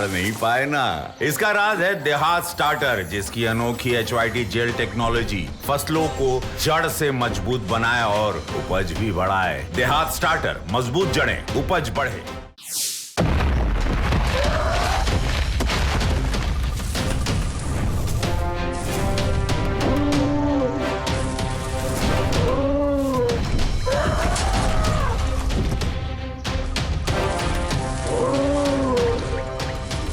उखाड़ नहीं पाए ना। इसका राज है देहात स्टार्टर, जिसकी अनोखी HYT जेल टेक्नोलॉजी फसलों को जड़ से मजबूत बनाए और उपज भी बढ़ाए। देहात स्टार्टर, मजबूत जड़ें, उपज बढ़े।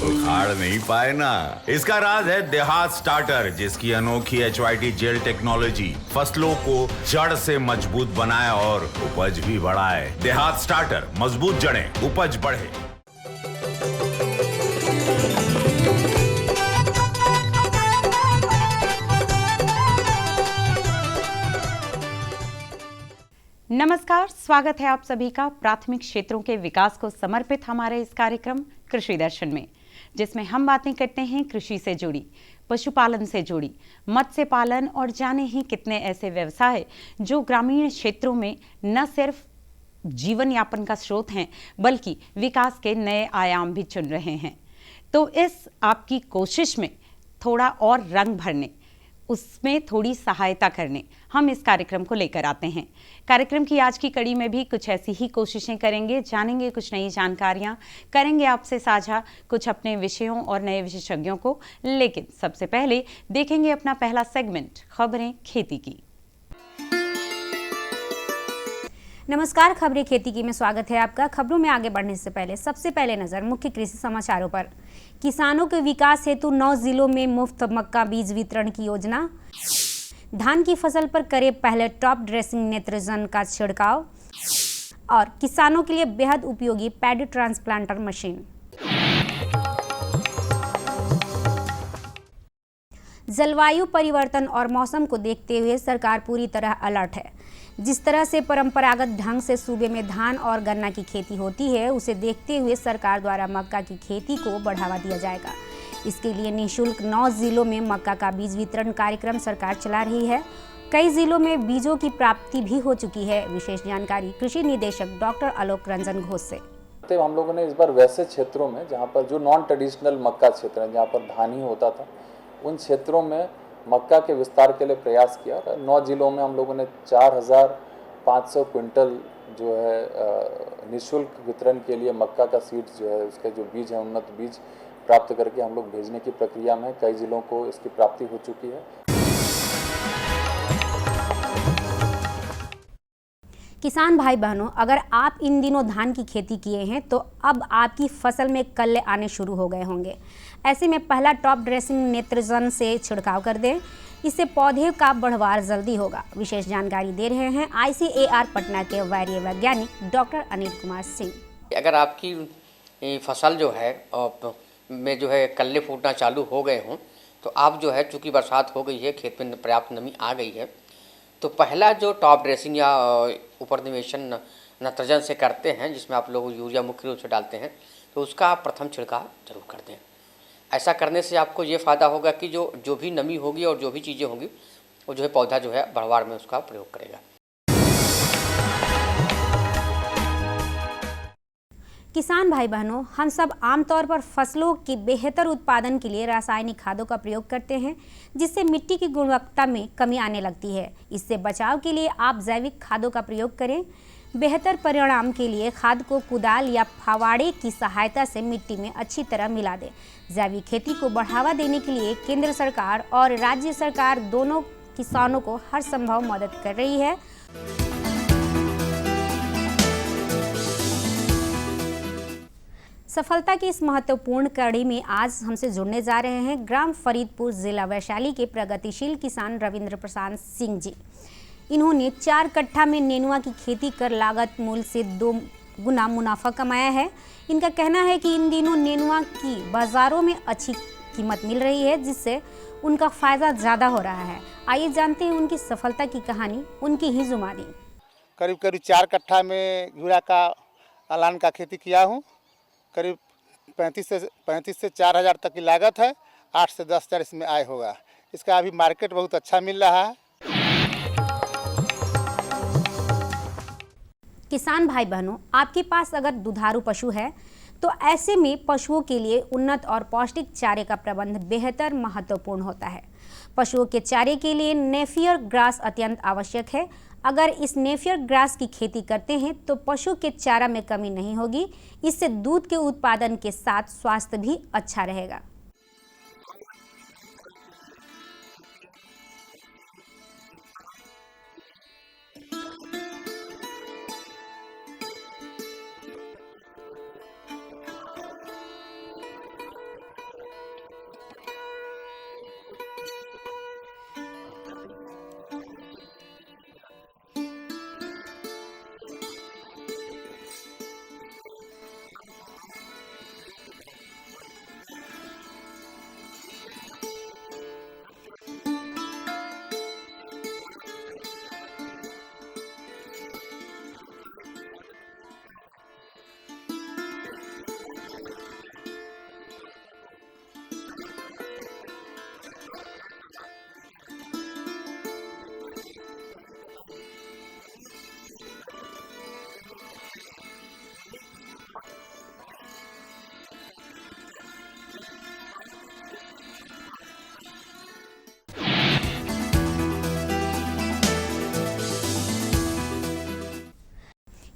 उखाड़ नहीं पाए ना। इसका राज है देहात स्टार्टर, जिसकी अनोखी HYT जेल टेक्नोलॉजी फसलों को जड़ से मजबूत बनाए और उपज भी बढ़ाए। देहात स्टार्टर, मजबूत जड़ें, उपज बढ़े। नमस्कार, स्वागत है आप सभी का प्राथमिक क्षेत्रों के विकास को समर्पित हमारे इस कार्यक्रम कृषि दर्शन में, जिसमें हम बातें करते हैं कृषि से जुड़ी, पशुपालन से जुड़ी, मत्स्य पालन और जाने ही कितने ऐसे व्यवसाय जो ग्रामीण क्षेत्रों में न सिर्फ जीवन यापन का स्रोत हैं बल्कि विकास के नए आयाम भी चुन रहे हैं। तो इस आपकी कोशिश में थोड़ा और रंग भरने, उसमें थोड़ी सहायता करने हम इस कार्यक्रम को लेकर आते हैं। कार्यक्रम की आज की कड़ी में भी कुछ ऐसी ही कोशिशें करेंगे, जानेंगे कुछ नई जानकारियां, करेंगे आपसे साझा कुछ अपने विषयों और नए विशेषज्ञों को। लेकिन सबसे पहले देखेंगे अपना पहला सेगमेंट, खबरें खेती की। नमस्कार, खबरें खेती की में स्वागत है आपका। खबरों में आगे बढ़ने से पहले सबसे पहले नजर मुख्य कृषि समाचारों पर। किसानों के विकास हेतु 9 जिलों में मुफ्त मक्का बीज वितरण की योजना। धान की फसल पर करे पहले टॉप ड्रेसिंग नेत्रजन का छिड़काव। और किसानों के लिए बेहद उपयोगी पैडी ट्रांसप्लांटर मशीन। जलवायु परिवर्तन और मौसम को देखते हुए सरकार पूरी तरह अलर्ट है। जिस तरह से परंपरागत ढंग से सूबे में धान और गन्ना की खेती होती है, उसे देखते हुए सरकार द्वारा मक्का की खेती को बढ़ावा दिया जाएगा। इसके लिए निःशुल्क 9 जिलों में मक्का का बीज वितरण कार्यक्रम सरकार चला रही है। कई जिलों में बीजों की प्राप्ति भी हो चुकी है। विशेष जानकारी कृषि निदेशक डॉक्टर आलोक रंजन घोष से। हम लोगों ने इस बार वैसे क्षेत्रों में जहाँ पर जो नॉन ट्रेडिशनल मक्का क्षेत्र है, जहाँ पर धान ही होता था, उन क्षेत्रों में मक्का के विस्तार के लिए प्रयास किया। 9 जिलों में हम लोगों ने 4,500 क्विंटल जो है निःशुल्क वितरण के लिए मक्का का सीड्स जो है, उसके जो बीज है, उन्नत बीज प्राप्त करके हम लोग भेजने की प्रक्रिया में। कई जिलों को इसकी प्राप्ति हो चुकी है। किसान भाई बहनों, अगर आप इन दिनों धान की खेती किए हैं तो अब आपकी फसल में कल्ले आने शुरू हो गए होंगे। ऐसे में पहला टॉप ड्रेसिंग नेत्रजन से छिड़काव कर दें, इससे पौधे का बढ़वार जल्दी होगा। विशेष जानकारी दे रहे हैं ICAR पटना के वरीय वैज्ञानिक डॉक्टर अनिल कुमार सिंह। अगर आपकी फसल जो है में जो है कल्ले फूटना चालू हो गए हों, तो आप जो है, चूँकि बरसात हो गई है, खेत में पर्याप्त नमी आ गई है, तो पहला जो टॉप ड्रेसिंग या ऊपर निवेशन नत्रजन से करते हैं, जिसमें आप लोग यूरिया मुख्य रूप से डालते हैं, तो उसका आप प्रथम छिड़काव जरूर कर दें। ऐसा करने से आपको ये फ़ायदा होगा कि जो भी नमी होगी और जो भी चीज़ें होंगी, वो जो है पौधा जो है बढ़वार में उसका प्रयोग करेगा। किसान भाई बहनों, हम सब आमतौर पर फसलों के बेहतर उत्पादन के लिए रासायनिक खादों का प्रयोग करते हैं, जिससे मिट्टी की गुणवत्ता में कमी आने लगती है। इससे बचाव के लिए आप जैविक खादों का प्रयोग करें। बेहतर परिणाम के लिए खाद को कुदाल या फावड़े की सहायता से मिट्टी में अच्छी तरह मिला दें। जैविक खेती को बढ़ावा देने के लिए केंद्र सरकार और राज्य सरकार दोनों किसानों को हर संभव मदद कर रही है। सफलता की इस महत्वपूर्ण कड़ी में आज हमसे जुड़ने जा रहे हैं ग्राम फरीदपुर, जिला वैशाली के प्रगतिशील किसान रविंद्र प्रसाद सिंह जी। इन्होंने 4 कट्ठा में नेनुआ की खेती कर लागत मूल्य से 2 गुना मुनाफा कमाया है। इनका कहना है कि इन दिनों नेनुआ की बाजारों में अच्छी कीमत मिल रही है, जिससे उनका फायदा ज़्यादा हो रहा है। आइए जानते हैं उनकी सफलता की कहानी, उनकी ही जुबानी। करीब 4 कट्ठा में घिउरा का अलान का खेती किया हूँ। करीब 35 से 4,000 तक की लागत है। 8 से 10 हज़ार इसमें आय होगा। इसका अभी मार्केट बहुत अच्छा मिल रहा है। किसान भाई बहनों, आपके पास अगर दुधारू पशु है तो ऐसे में पशुओं के लिए उन्नत और पौष्टिक चारे का प्रबंध बेहतर महत्वपूर्ण होता है। पशुओं के चारे के लिए नेपियर ग्रास अत्यंत आवश्यक है। अगर इस नेपियर ग्रास की खेती करते हैं तो पशु के चारा में कमी नहीं होगी। इससे दूध के उत्पादन के साथ स्वास्थ्य भी अच्छा रहेगा।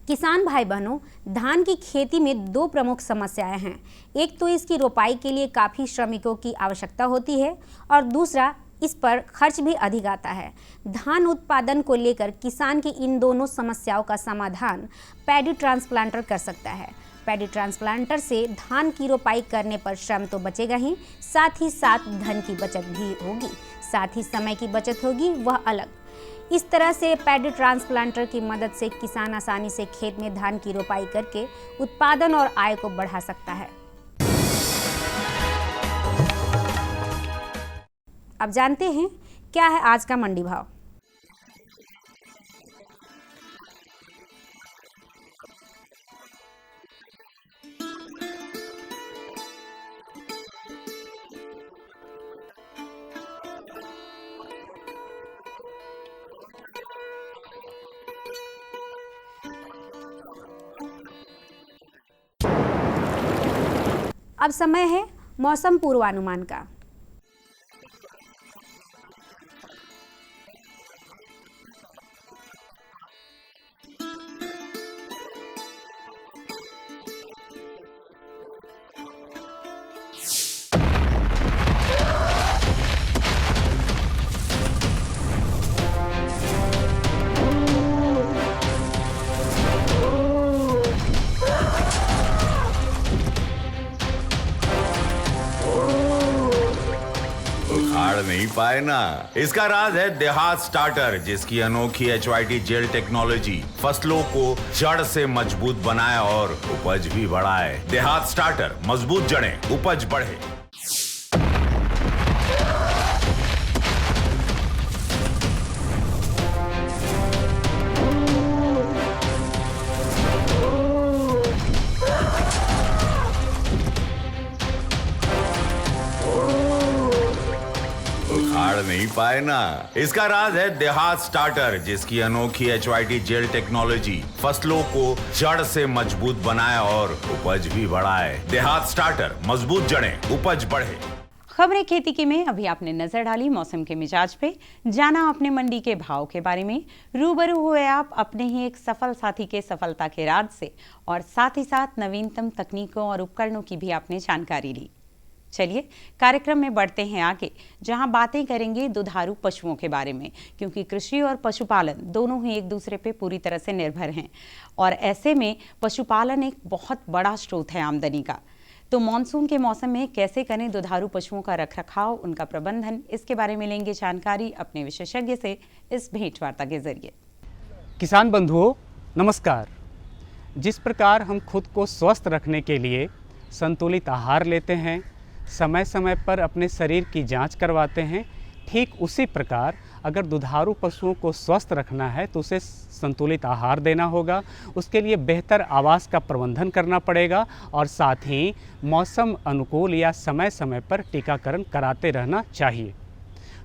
किसान भाई बहनों, धान की खेती में दो प्रमुख समस्याएं हैं। एक तो इसकी रोपाई के लिए काफ़ी श्रमिकों की आवश्यकता होती है और दूसरा इस पर खर्च भी अधिक आता है। धान उत्पादन को लेकर किसान की इन दोनों समस्याओं का समाधान पैडी ट्रांसप्लांटर कर सकता है। पैडी ट्रांसप्लांटर से धान की रोपाई करने पर श्रम तो बचेगा ही, साथ ही साथ धन की बचत भी होगी, साथ ही समय की बचत होगी, वह अलग। इस तरह से पैडी ट्रांसप्लांटर की मदद से किसान आसानी से खेत में धान की रोपाई करके उत्पादन और आय को बढ़ा सकता है। अब जानते हैं क्या है आज का मंडी भाव। अब समय है मौसम पूर्वानुमान का। नहीं पाए ना। इसका राज है देहात स्टार्टर, जिसकी अनोखी HYT जेल टेक्नोलॉजी फसलों को जड़ से मजबूत बनाए और उपज भी बढ़ाए। देहात स्टार्टर, मजबूत जड़ें, उपज बढ़े। नहीं पाए ना। इसका राज है देहात स्टार्टर, जिसकी अनोखी HYT जेल टेक्नोलॉजी फसलों को जड़ से मजबूत बनाए और उपज भी बढ़ाए। देहात स्टार्टर, मजबूत जड़ें, उपज बढ़े। खबरें खेती की में अभी आपने नजर डाली मौसम के मिजाज पे, जाना अपने मंडी के भाव के बारे में, रूबरू हुए आप अपने ही एक सफल साथी के सफलता के राज से, और साथ ही साथ नवीनतम तकनीकों और उपकरणों की भी आपने जानकारी ली। चलिए कार्यक्रम में बढ़ते हैं आगे, जहां बातें करेंगे दुधारू पशुओं के बारे में, क्योंकि कृषि और पशुपालन दोनों ही एक दूसरे पे पूरी तरह से निर्भर हैं और ऐसे में पशुपालन एक बहुत बड़ा स्रोत है आमदनी का। तो मानसून के मौसम में कैसे करें दुधारू पशुओं का रखरखाव, उनका प्रबंधन, इसके बारे में लेंगे जानकारी अपने विशेषज्ञ से इस भेंटवार्ता के जरिए। किसान बंधुओं नमस्कार। जिस प्रकार हम खुद को स्वस्थ रखने के लिए संतुलित आहार लेते हैं, समय समय पर अपने शरीर की जांच करवाते हैं, ठीक उसी प्रकार अगर दुधारू पशुओं को स्वस्थ रखना है तो उसे संतुलित आहार देना होगा, उसके लिए बेहतर आवास का प्रबंधन करना पड़ेगा और साथ ही मौसम अनुकूल या समय समय पर टीकाकरण कराते रहना चाहिए।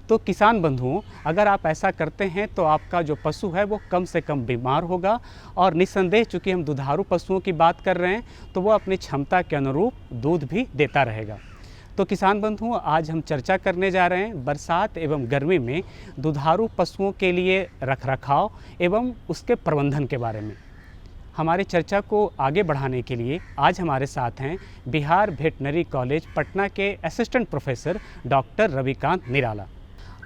तो किसान बंधुओं, अगर आप ऐसा करते हैं तो आपका जो पशु है वो कम से कम बीमार होगा और निस्संदेह चूँकि हम दुधारू पशुओं की बात कर रहे हैं तो वो अपनी क्षमता के अनुरूप दूध भी देता रहेगा। तो किसान बंधुओं, आज हम चर्चा करने जा रहे हैं बरसात एवं गर्मी में दुधारू पशुओं के लिए रखरखाव एवं उसके प्रबंधन के बारे में। हमारी चर्चा को आगे बढ़ाने के लिए आज हमारे साथ हैं बिहार वेटनरी कॉलेज पटना के असिस्टेंट प्रोफेसर डॉक्टर रविकांत निराला।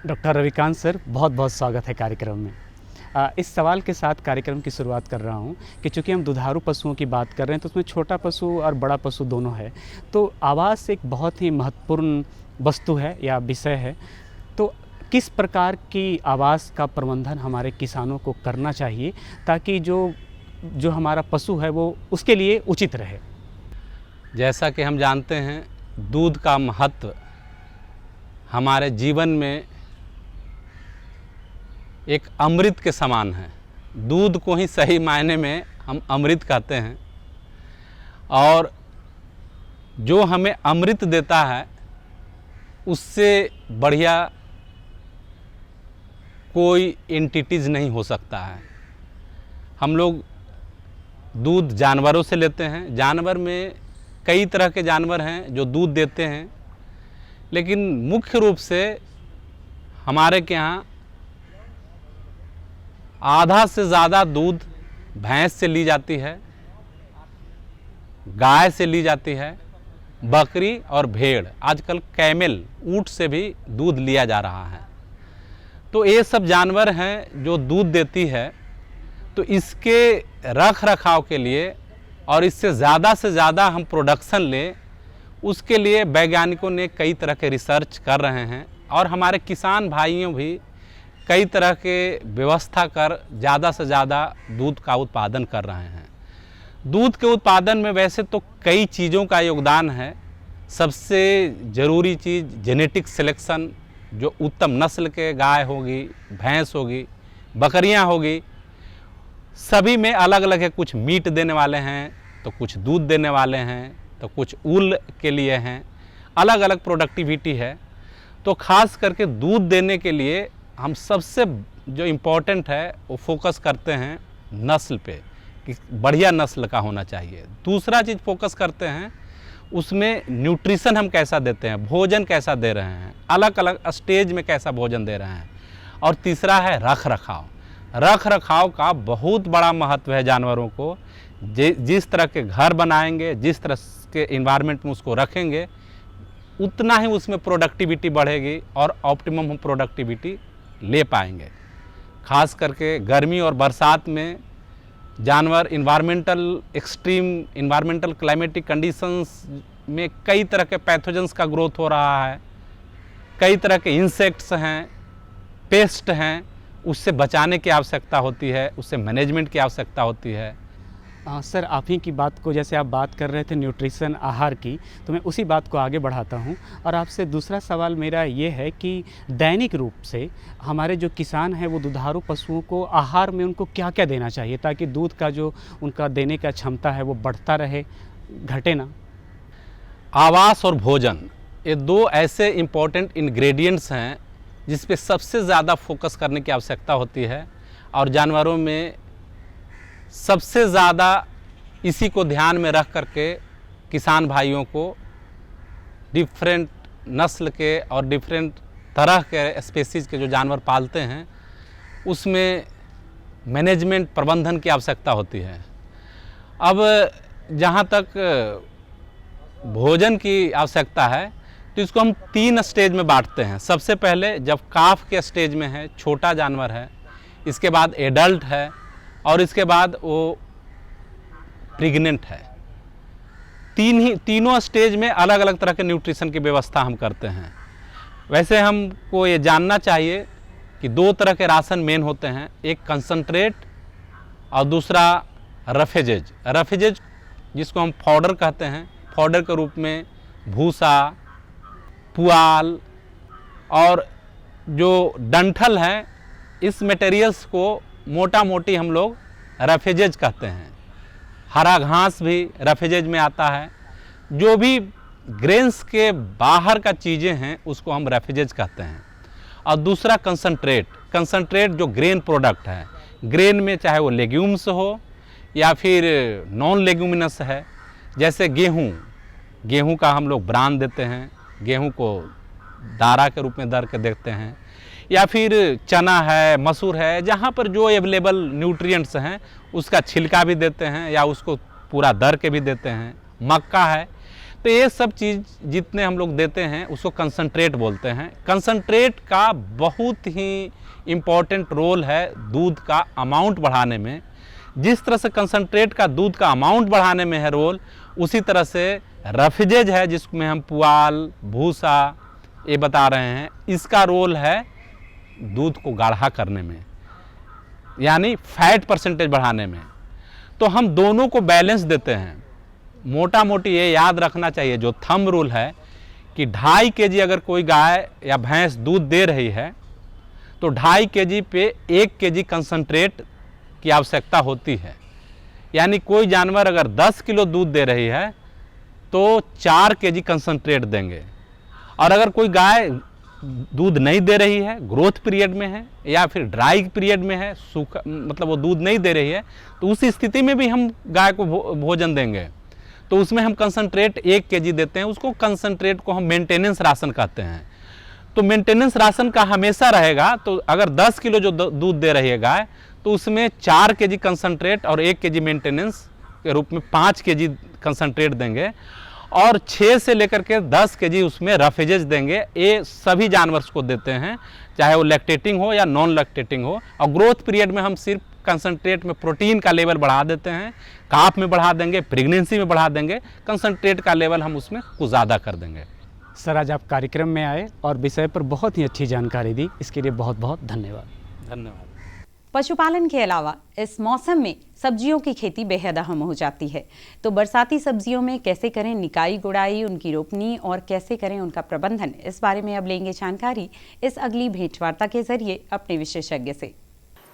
डॉक्टर रविकांत सर, बहुत बहुत स्वागत है कार्यक्रम में। इस सवाल के साथ कार्यक्रम की शुरुआत कर रहा हूं कि चूँकि हम दुधारू पशुओं की बात कर रहे हैं तो उसमें छोटा पशु और बड़ा पशु दोनों है, तो आवास एक बहुत ही महत्वपूर्ण वस्तु है या विषय है। तो किस प्रकार की आवास का प्रबंधन हमारे किसानों को करना चाहिए ताकि जो हमारा पशु है वो उसके लिए उचित रहे? जैसा कि हम जानते हैं, दूध का महत्व हमारे जीवन में एक अमृत के समान है। दूध को ही सही मायने में हम अमृत कहते हैं और जो हमें अमृत देता है उससे बढ़िया कोई एंटिटीज़ नहीं हो सकता है। हम लोग दूध जानवरों से लेते हैं। जानवर में कई तरह के जानवर हैं जो दूध देते हैं, लेकिन मुख्य रूप से हमारे के यहाँ आधा से ज़्यादा दूध भैंस से ली जाती है, गाय से ली जाती है, बकरी और भेड़, आजकल कैमल ऊँट से भी दूध लिया जा रहा है। तो ये सब जानवर हैं जो दूध देती है। तो इसके रख रखाव के लिए और इससे ज़्यादा से ज़्यादा हम प्रोडक्शन लें, उसके लिए वैज्ञानिकों ने कई तरह के रिसर्च कर रहे हैं और हमारे किसान भाइयों भी कई तरह के व्यवस्था कर ज़्यादा से ज़्यादा दूध का उत्पादन कर रहे हैं। दूध के उत्पादन में वैसे तो कई चीज़ों का योगदान है। सबसे ज़रूरी चीज़ जेनेटिक सिलेक्शन, जो उत्तम नस्ल के गाय होगी, भैंस होगी, बकरियां होगी, सभी में अलग अलग है। कुछ मीट देने वाले हैं तो कुछ दूध देने वाले हैं तो कुछ ऊल के लिए हैं, अलग अलग प्रोडक्टिविटी है। तो ख़ास करके दूध देने के लिए हम सबसे जो इम्पोर्टेंट है वो फोकस करते हैं नस्ल पे कि बढ़िया नस्ल का होना चाहिए। दूसरा चीज़ फोकस करते हैं उसमें न्यूट्रिशन हम कैसा देते हैं, भोजन कैसा दे रहे हैं, अलग अलग स्टेज में कैसा भोजन दे रहे हैं। और तीसरा है रख रखाव। रख रखाव का बहुत बड़ा महत्व है। जानवरों को जिस तरह के घर बनाएंगे, जिस तरह के इन्वायरमेंट में उसको रखेंगे, उतना ही उसमें प्रोडक्टिविटी बढ़ेगी और ऑप्टिमम हम प्रोडक्टिविटी ले पाएंगे। खास करके गर्मी और बरसात में जानवर एक्सट्रीम इन्वायरमेंटल क्लाइमेटिक कंडीशंस में कई तरह के पैथोजेंस का ग्रोथ हो रहा है, कई तरह के इंसेक्ट्स हैं, पेस्ट हैं, उससे बचाने की आवश्यकता होती है, उससे मैनेजमेंट की आवश्यकता होती है। सर, आप ही की बात को, जैसे आप बात कर रहे थे न्यूट्रिशन आहार की, तो मैं उसी बात को आगे बढ़ाता हूं और आपसे दूसरा सवाल मेरा ये है कि दैनिक रूप से हमारे जो किसान हैं वो दुधारू पशुओं को आहार में उनको क्या क्या देना चाहिए ताकि दूध का जो उनका देने का क्षमता है वो बढ़ता रहे, घटे ना? आवास और भोजन, ये दो ऐसे इम्पोर्टेंट इंग्रेडिएंट्स हैं जिस पे सबसे ज़्यादा फोकस करने की आवश्यकता होती है और जानवरों में सबसे ज़्यादा इसी को ध्यान में रख करके किसान भाइयों को डिफरेंट नस्ल के और डिफरेंट तरह के स्पेसीज़ के जो जानवर पालते हैं उसमें मैनेजमेंट प्रबंधन की आवश्यकता होती है। अब जहाँ तक भोजन की आवश्यकता है तो इसको हम 3 स्टेज में बांटते हैं। सबसे पहले जब काफ के स्टेज में है, छोटा जानवर है, इसके बाद एडल्ट है और इसके बाद वो प्रेग्नेंट है। तीनों स्टेज में अलग अलग तरह के न्यूट्रिशन की व्यवस्था हम करते हैं। वैसे हमको ये जानना चाहिए कि 2 तरह के राशन मेन होते हैं, एक कंसंट्रेट और दूसरा रफेजेज। रफेजेज जिसको हम फॉडर कहते हैं, फॉडर के रूप में भूसा, पुआल और जो डंठल है, इस मटेरियल्स को मोटा मोटी हम लोग रफेजेज कहते हैं। हरा घास भी रफेजेज में आता है। जो भी ग्रेन्स के बाहर का चीज़ें हैं उसको हम रफेजेज कहते हैं। और दूसरा कंसंट्रेट जो ग्रेन प्रोडक्ट है, ग्रेन में चाहे वो लेग्यूम्स हो या फिर नॉन लेग्यूमिनस है, जैसे गेहूँ का हम लोग ब्रान देते हैं, गेहूँ को दारा के रूप में दर के देखते हैं, या फिर चना है, मसूर है, जहाँ पर जो अवेलेबल न्यूट्रिएंट्स हैं उसका छिलका भी देते हैं या उसको पूरा दर के भी देते हैं, मक्का है। तो ये सब चीज़ जितने हम लोग देते हैं उसको कंसंट्रेट बोलते हैं। कंसंट्रेट का बहुत ही इम्पॉर्टेंट रोल है दूध का अमाउंट बढ़ाने में। जिस तरह से कंसंट्रेट का दूध का अमाउंट बढ़ाने में है रोल, उसी तरह से रफेजेज है जिसमें हम पुआल, भूसा ये बता रहे हैं, इसका रोल है दूध को गाढ़ा करने में, यानी फैट परसेंटेज बढ़ाने में। तो हम दोनों को बैलेंस देते हैं। मोटा मोटी ये याद रखना चाहिए, जो थंब रूल है कि 2.5 kg अगर कोई गाय या भैंस दूध दे रही है तो 2.5 kg पे 1 kg कंसंट्रेट की आवश्यकता होती है। यानी कोई जानवर अगर 10 किलो दूध दे रही है तो 4 kg कंसंट्रेट देंगे। और अगर कोई गाय दूध नहीं दे रही है, ग्रोथ पीरियड में है या फिर ड्राई पीरियड में है, सूखा मतलब वो दूध नहीं दे रही है, तो उस स्थिति में भी हम गाय को भोजन देंगे। तो उसमें हम कंसंट्रेट 1 kg देते हैं। उसको कंसंट्रेट को हम मेंटेनेंस राशन कहते हैं। तो मेंटेनेंस राशन का हमेशा रहेगा। तो अगर 10 किलो जो दूध दे रही है गाय, तो उसमें 4 kg कंसंट्रेट और 1 kg मेंटेनेंस के रूप में 5 kg कंसंट्रेट देंगे और 6 से लेकर के 10 kg उसमें रफेजेज देंगे। ये सभी जानवर को देते हैं, चाहे वो लैक्टेटिंग हो या नॉन लैक्टेटिंग हो। और ग्रोथ पीरियड में हम सिर्फ कंसंट्रेट में प्रोटीन का लेवल बढ़ा देते हैं, काफ में बढ़ा देंगे, प्रेगनेंसी में बढ़ा देंगे, कंसंट्रेट का लेवल हम उसमें कुछ ज़्यादा कर देंगे। सर, आज आप कार्यक्रम में आए और विषय पर बहुत ही अच्छी जानकारी दी, इसके लिए बहुत बहुत धन्यवाद। धन्यवाद। पशुपालन के अलावा इस मौसम में सब्जियों की खेती बेहद अहम हो जाती है। तो बरसाती सब्जियों में कैसे करें निकाई गुड़ाई, उनकी रोपनी और कैसे करें उनका प्रबंधन, इस बारे में अब लेंगे जानकारी इस अगली भेंटवार्ता के जरिए अपने विशेषज्ञ से।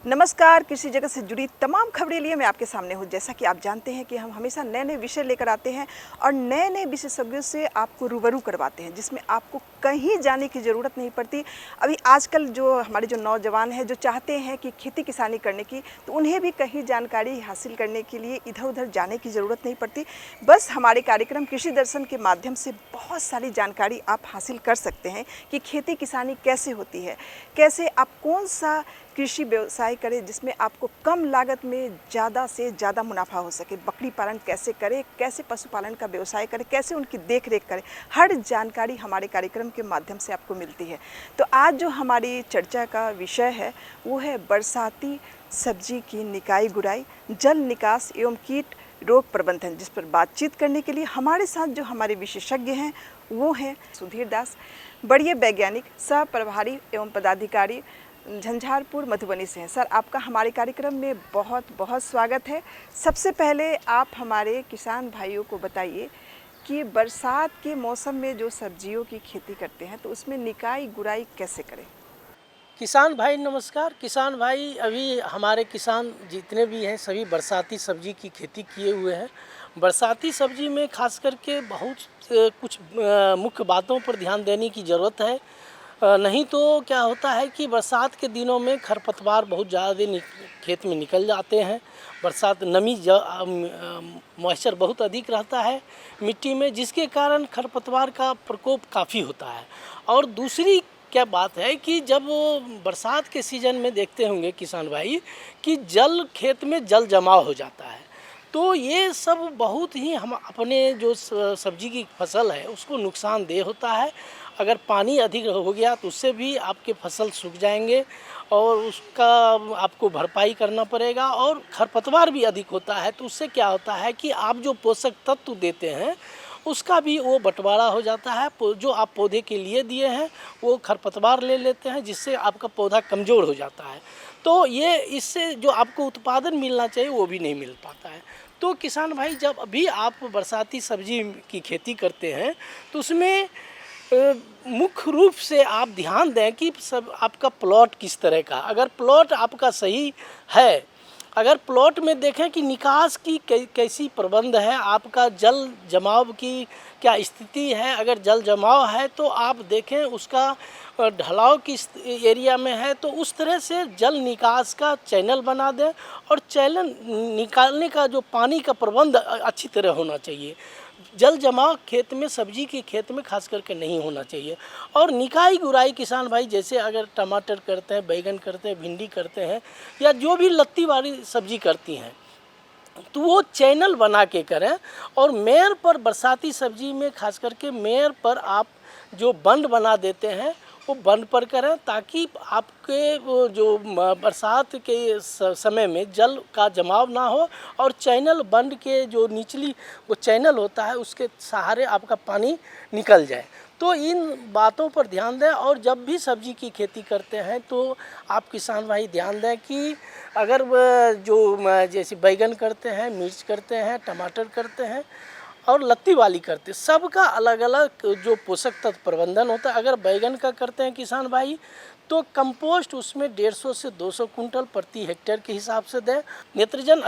नमस्कार, कृषि जगत से जुड़ी तमाम खबरें लिए मैं आपके सामने हूँ। जैसा कि आप जानते हैं कि हम हमेशा नए नए विषय लेकर आते हैं और नए नए विशेषज्ञों से आपको रूबरू करवाते हैं, जिसमें आपको कहीं जाने की ज़रूरत नहीं पड़ती। अभी आजकल जो हमारे जो नौजवान हैं जो चाहते हैं कि खेती किसानी करने की, तो उन्हें भी कहीं जानकारी हासिल करने के लिए इधर उधर जाने की ज़रूरत नहीं पड़ती। बस हमारे कार्यक्रम कृषि दर्शन के माध्यम से बहुत सारी जानकारी आप हासिल कर सकते हैं कि खेती किसानी कैसे होती है, कैसे आप कौन सा कृषि व्यवसाय करें जिसमें आपको कम लागत में ज़्यादा से ज़्यादा मुनाफा हो सके। बकरी पालन कैसे करें, कैसे पशुपालन का व्यवसाय करें, कैसे उनकी देख रेख करें, हर जानकारी हमारे कार्यक्रम के माध्यम से आपको मिलती है। तो आज जो हमारी चर्चा का विषय है वो है बरसाती सब्जी की निकाई गुड़ाई, जल निकास एवं कीट रोग प्रबंधन। जिस पर बातचीत करने के लिए हमारे साथ जो हमारे विशेषज्ञ हैं वो हैं सुधीर दास, बढ़िया वैज्ञानिक, सह प्रभारी एवं पदाधिकारी, झंझारपुर मधुबनी से हैं। सर, आपका हमारे कार्यक्रम में बहुत बहुत स्वागत है। सबसे पहले आप हमारे किसान भाइयों को बताइए कि बरसात के मौसम में जो सब्जियों की खेती करते हैं तो उसमें निकाई गुड़ाई कैसे करें। किसान भाई नमस्कार। किसान भाई, अभी हमारे किसान जितने भी हैं सभी बरसाती सब्जी की खेती किए हुए हैं। बरसाती सब्जी में खास करके बहुत कुछ मुख्य बातों पर ध्यान देने की ज़रूरत है। नहीं तो क्या होता है कि बरसात के दिनों में खरपतवार बहुत ज़्यादा खेत में निकल जाते हैं। बरसात नमी मॉइस्चर बहुत अधिक रहता है मिट्टी में, जिसके कारण खरपतवार का प्रकोप काफ़ी होता है। और दूसरी क्या बात है कि जब बरसात के सीज़न में देखते होंगे किसान भाई कि जल खेत में जल जमाव हो जाता है, तो ये सब बहुत ही हम अपने जो सब्जी की फसल है उसको नुकसानदेह होता है। अगर पानी अधिक हो गया तो उससे भी आपके फसल सूख जाएंगे और उसका आपको भरपाई करना पड़ेगा। और खरपतवार भी अधिक होता है तो उससे क्या होता है कि आप जो पोषक तत्व देते हैं उसका भी वो बंटवारा हो जाता है। जो आप पौधे के लिए दिए हैं वो खरपतवार ले लेते हैं, जिससे आपका पौधा कमज़ोर हो जाता है। तो ये इससे जो आपको उत्पादन मिलना चाहिए वो भी नहीं मिल पाता है। तो किसान भाई, जब अभी आप बरसाती सब्जी की खेती करते हैं तो उसमें मुख्य रूप से आप ध्यान दें कि सब आपका प्लॉट किस तरह का। अगर प्लॉट आपका सही है अगर प्लॉट में देखें कि निकास की कैसी प्रबंध है, आपका जल जमाव की क्या स्थिति है। अगर जल जमाव है तो आप देखें उसका ढलाव किस एरिया में है, तो उस तरह से जल निकास का चैनल बना दें और चैनल निकालने का जो पानी का प्रबंध अच्छी तरह होना चाहिए। जल जमाव खेत में, सब्जी के खेत में खास करके नहीं होना चाहिए। और निकाई गुराई किसान भाई जैसे अगर टमाटर करते हैं, बैगन करते हैं, भिंडी करते हैं या जो भी लत्ती वाली सब्जी करती हैं, तो वो चैनल बना के करें। और मेयर पर बरसाती सब्जी में खास करके मेयर पर आप जो बंड बना देते हैं वो बंद पर करें, ताकि आपके वो जो बरसात के समय में जल का जमाव ना हो और चैनल बंद के जो निचली वो चैनल होता है उसके सहारे आपका पानी निकल जाए। तो इन बातों पर ध्यान दें। और जब भी सब्जी की खेती करते हैं तो आप किसान भाई ध्यान दें कि अगर जो जैसे बैगन करते हैं, मिर्च करते हैं, टमाटर करते हैं और लत्ती वाली करते, सबका अलग अलग जो पोषक तत्व प्रबंधन होता है। अगर बैगन का करते हैं किसान भाई तो कंपोस्ट उसमें 150 से 200 कुंटल प्रति हेक्टेयर के हिसाब से दें। नाइट्रोजन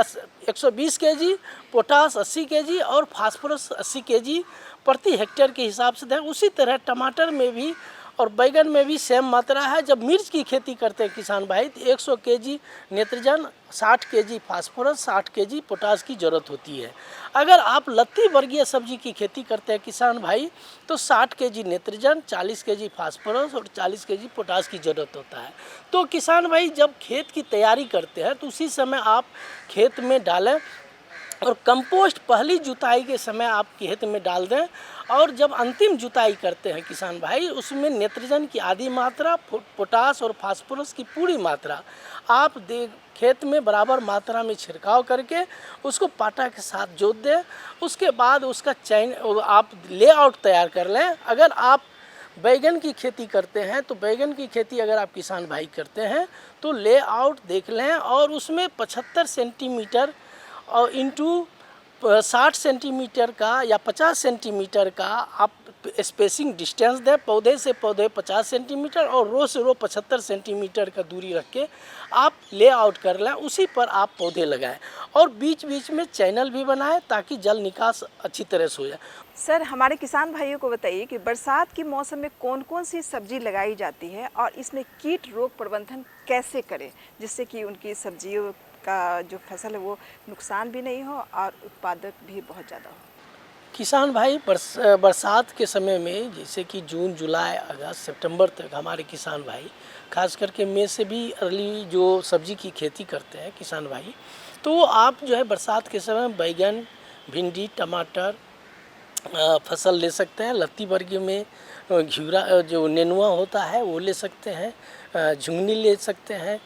120 केजी, पोटास 80 केजी और फास्फोरस 80 केजी प्रति हेक्टेयर के हिसाब से दें। उसी तरह टमाटर में भी और बैगन में भी सेम मात्रा है। जब मिर्च की खेती करते हैं किसान भाई तो 100 KG nitrogen, 60 KG phosphorus, 60 KG potash की ज़रूरत होती है। अगर आप लत्ती वर्गीय सब्जी की खेती करते हैं किसान भाई तो 60 केजी नाइट्रोजन, 40 केजी फास्फोरस और 40 केजी पोटास की ज़रूरत होता है। तो किसान भाई जब खेत की तैयारी करते हैं तो उसी समय आप खेत में डालें और कंपोस्ट पहली जुताई के समय आप खेत में डाल दें। और जब अंतिम जुताई करते हैं किसान भाई उसमें नाइट्रोजन की आधी मात्रा, पोटास और फास्फोरस की पूरी मात्रा आप खेत में बराबर मात्रा में छिड़काव करके उसको पाटा के साथ जोत दें। उसके बाद उसका चैन आप लेआउट तैयार कर लें। अगर आप बैगन की खेती करते हैं तो बैगन की खेती अगर आप किसान भाई करते हैं तो लेआउट देख लें और उसमें 75 सेंटीमीटर और इंटू 60 सेंटीमीटर का या 50 सेंटीमीटर का आप स्पेसिंग डिस्टेंस दें। पौधे से पौधे 50 सेंटीमीटर और रो से रो 75 सेंटीमीटर का दूरी रख के आप लेआउट कर लें, उसी पर आप पौधे लगाएं और बीच बीच में चैनल भी बनाएं ताकि जल निकास अच्छी तरह से हो जाए। सर, हमारे किसान भाइयों को बताइए कि बरसात के मौसम में कौन कौन सी सब्जी लगाई जाती है और इसमें कीट रोग प्रबंधन कैसे करें जिससे कि उनकी सब्जियों का जो फसल है वो नुकसान भी नहीं हो और उत्पादक भी बहुत ज़्यादा हो। किसान भाई बरसात के समय में जैसे कि जून, जुलाई, अगस्त, सितंबर तक हमारे किसान भाई खास करके मई से भी अर्ली जो सब्जी की खेती करते हैं किसान भाई, तो आप जो है बरसात के समय बैगन, भिंडी, टमाटर फसल ले सकते हैं। लत्ती वर्गीय में घिउरा जो नेनुआ होता है वो ले सकते हैं, झुंगनी ले सकते हैं,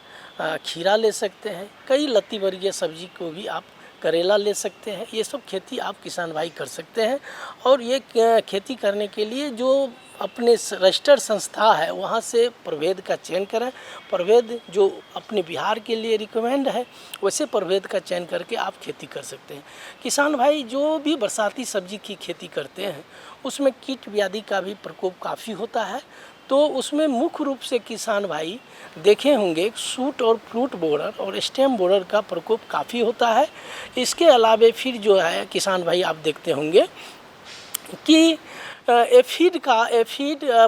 खीरा ले सकते हैं। कई लत्ती वर्गीय सब्जी को भी आप करेला ले सकते हैं। ये सब खेती आप किसान भाई कर सकते हैं। और ये खेती करने के लिए जो अपने रजिस्टर्ड संस्था है वहाँ से प्रभेद का चयन करें। प्रभेद जो अपने बिहार के लिए रिकमेंड है वैसे प्रभेद का चयन करके आप खेती कर सकते हैं। किसान भाई जो भी बरसाती सब्जी की खेती करते हैं उसमें कीट व्याधि का भी प्रकोप काफ़ी होता है। तो उसमें मुख्य रूप से किसान भाई देखे होंगे शूट और फ्रूट बोरर और स्टेम बोरर का प्रकोप काफ़ी होता है। इसके अलावे फिर जो है किसान भाई आप देखते होंगे कि एफिड,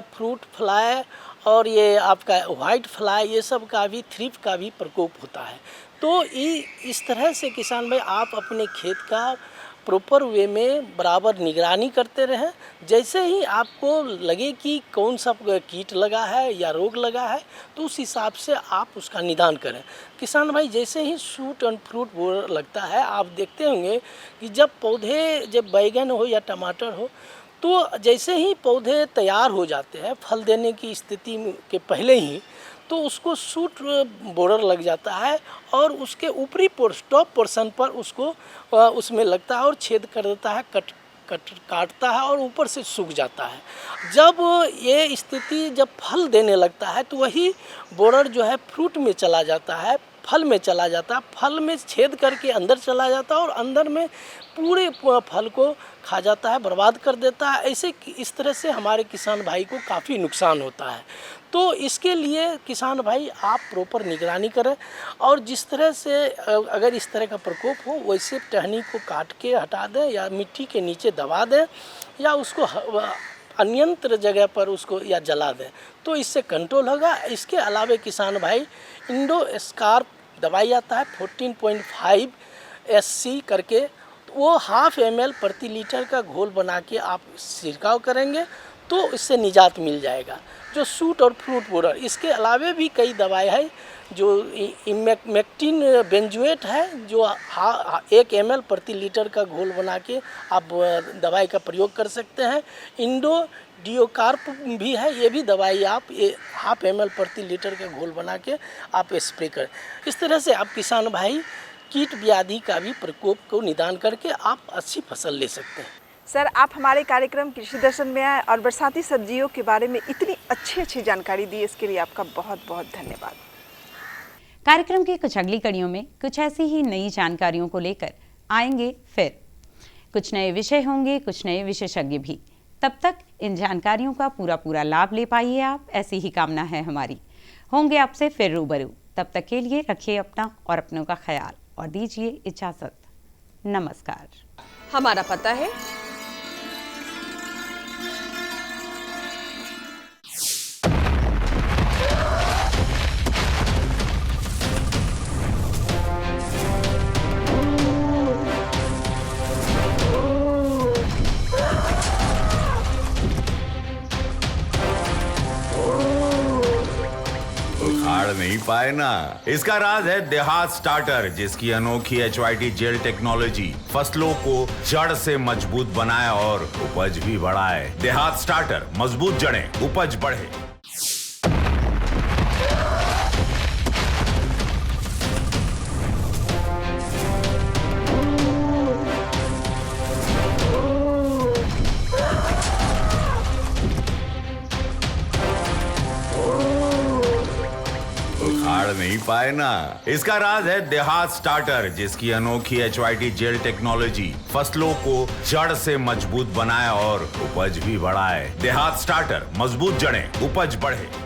फ्रूट फ्लाई और ये आपका वाइट फ्लाई, ये सब का भी, थ्रिप का भी प्रकोप होता है। तो इस तरह से किसान भाई आप अपने खेत का प्रॉपर वे में बराबर निगरानी करते रहें। जैसे ही आपको लगे कि कौन सा कीट लगा है या रोग लगा है तो उस हिसाब से आप उसका निदान करें। किसान भाई जैसे ही शूट एंड फ्रूट बोरर लगता है आप देखते होंगे कि जब बैगन हो या टमाटर हो तो जैसे ही पौधे तैयार हो जाते हैं फल देने की स्थिति के पहले ही तो उसको शूट बोरर लग जाता है और उसके ऊपरी टॉप पोर्शन पर उसको उसमें लगता है और छेद कर देता है, काटता है और ऊपर से सूख जाता है। जब ये स्थिति जब फल देने लगता है तो वही बोरर जो है फ्रूट में चला जाता है, फल में चला जाता है, फल में छेद करके अंदर चला जाता है और अंदर में पूरे फल को खा जाता है, बर्बाद कर देता है। ऐसे इस तरह से हमारे किसान भाई को काफ़ी नुकसान होता है। तो इसके लिए किसान भाई आप प्रॉपर निगरानी करें और जिस तरह से अगर इस तरह का प्रकोप हो वैसे टहनी को काट के हटा दें या मिट्टी के नीचे दबा दें या उसको अन्यंत्र जगह पर उसको या जला दें, तो इससे कंट्रोल होगा। इसके अलावा किसान भाई इंडोस्कार्प दवाई आता है 14.5 SC करके, वो 1/2 ml प्रति लीटर का घोल बना के आप छिड़काव करेंगे तो इससे निजात मिल जाएगा। जो सूट और फ्रूट पाउडर, इसके अलावे भी कई दवाई है जो इमेक्टिन बेंजुएट है जो 1 ml प्रति लीटर का घोल बना के आप दवाई का प्रयोग कर सकते हैं। इंडोडियोकार्प भी है, ये भी दवाई आप 1/2 ml प्रति लीटर का घोल बना के आप स्प्रे करें। इस तरह से आप किसान भाई कीट व्याधि का भी प्रकोप को निदान करके आप अच्छी फसल ले सकते हैं। सर, आप हमारे कार्यक्रम कृषि दर्शन में आए और बरसाती सब्जियों के बारे में इतनी अच्छी जानकारी दी, इसके लिए आपका बहुत बहुत धन्यवाद। कार्यक्रम की कुछ अगली कड़ियों में कुछ ऐसी ही नई जानकारियों को लेकर आएंगे फिर। कुछ नए विषय होंगे, कुछ नए विशेषज्ञ भी। तब तक इन जानकारियों का पूरा लाभ ले पाइए आप, ऐसी ही कामना है हमारी। होंगे आपसे फिर रूबरू। तब तक के लिए रखिए अपना और अपनों का ख्याल और दीजिए इजाजत। नमस्कार। हमारा पता है उखाड़ नहीं पाए ना, इसका राज है देहात स्टार्टर, जिसकी अनोखी HYT जेल टेक्नोलॉजी फसलों को जड़ से मजबूत बनाए और उपज भी बढ़ाए। देहात स्टार्टर, मजबूत जड़ें, उपज बढ़े। उखाड़ नहीं पाए ना, इसका राज है देहात स्टार्टर, जिसकी अनोखी HYT जेल टेक्नोलॉजी फसलों को जड़ से मजबूत बनाए और उपज भी बढ़ाए। देहात स्टार्टर, मजबूत जड़ें, उपज बढ़े।